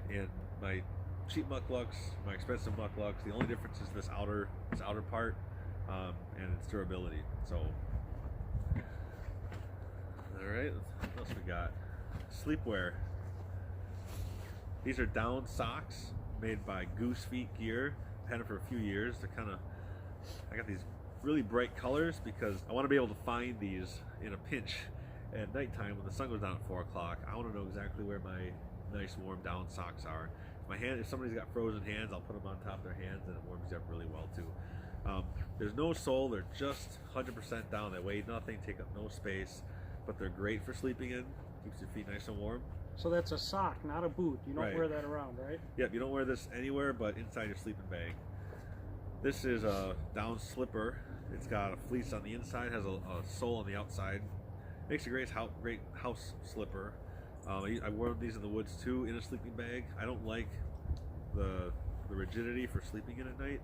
in my cheap mucklucks, my expensive mucklucks. The only difference is this outer part and its durability. So, all right, what else we got? Sleepwear. These are down socks made by Goose Feet Gear. I've had them for a few years. I got these really bright colors because I want to be able to find these in a pinch at nighttime when the sun goes down at 4 o'clock. I want to know exactly where my nice warm down socks are. If somebody's got frozen hands, I'll put them on top of their hands, and it warms you up really well too. There's no sole. They're just 100% down. They weigh nothing, take up no space, but they're great for sleeping in. Keeps your feet nice and warm. So that's a sock, not a boot. You don't wear that around, right? Yep, you don't wear this anywhere but inside your sleeping bag. This is a down slipper. It's got a fleece on the inside, has a sole on the outside. Makes a great house slipper. I wore these in the woods too, in a sleeping bag. I don't like the rigidity for sleeping in at night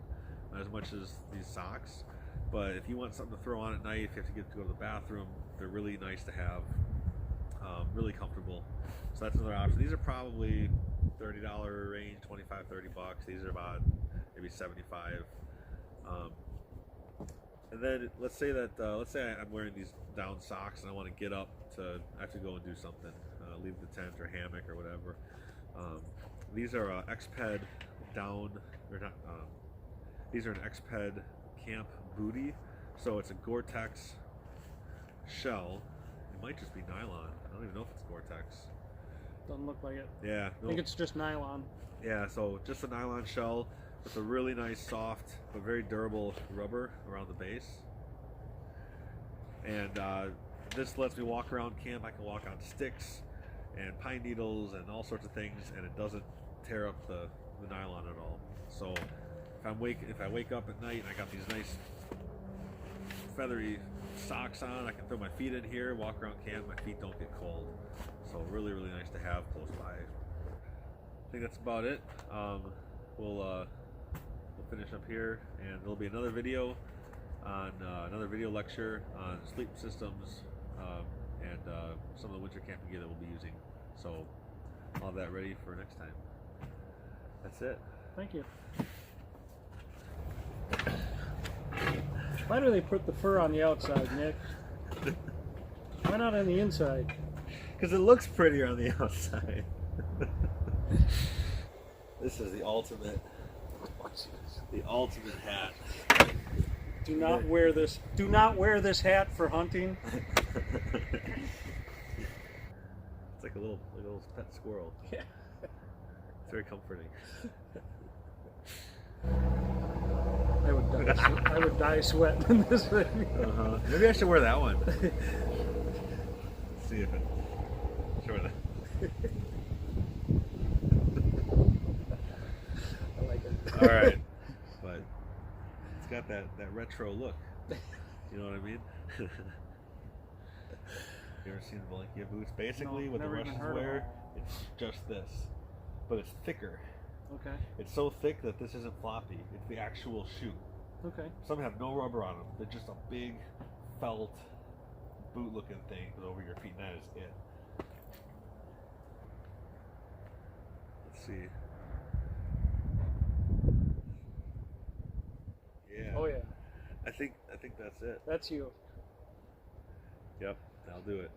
as much as these socks. But if you want something to throw on at night, if you have to go to the bathroom, they're really nice to have. Really comfortable. So that's another option. These are probably $30 range, 25, 30 bucks. These are about maybe 75. And then let's say I'm wearing these down socks and I want to get up to actually go and do something, leave the tent or hammock or whatever. These are Xped down, or not. These are an Xped Camp Booty, so it's a Gore-Tex shell. It might just be nylon. I don't even know if it's Gore-Tex. Doesn't look like it. Yeah, I think it's just nylon. yeah. So just a nylon shell with a really nice, soft but very durable rubber around the base. And this lets me walk around camp. I can walk on sticks and pine needles and all sorts of things, and it doesn't tear up the nylon at all. So if I wake up at night and I got these nice feathery socks on, I can throw my feet in here, walk around camp, my feet don't get cold. So really, really nice to have close by. I think that's about it. We'll finish up here, and there'll be another video on another video lecture on sleep systems and some of the winter camping gear that we'll be using. So I'll have that ready for next time. That's it. Thank you. Why do they put the fur on the outside, Nick? Why not on the inside? Because it looks prettier on the outside. This is the ultimate hat. Do not wear this. Do not wear this hat for hunting. It's like a little pet squirrel. Yeah. It's very comforting. I would die sweating in this thing. Maybe I should wear that one. Let's see if it. Sure. I like it. All right, but it's got that retro look. You know what I mean? You ever seen Valenkia boots? Basically, No, what the never even Russians heard of wear, them. it's just this, but it's thicker. Okay. It's so thick that this isn't floppy. It's the actual shoe. Okay. Some have no rubber on them. They're just a big felt boot-looking thing goes over your feet, and that is it. Let's see. Yeah. Oh yeah. I think that's it. That's you. Yep, I'll do it.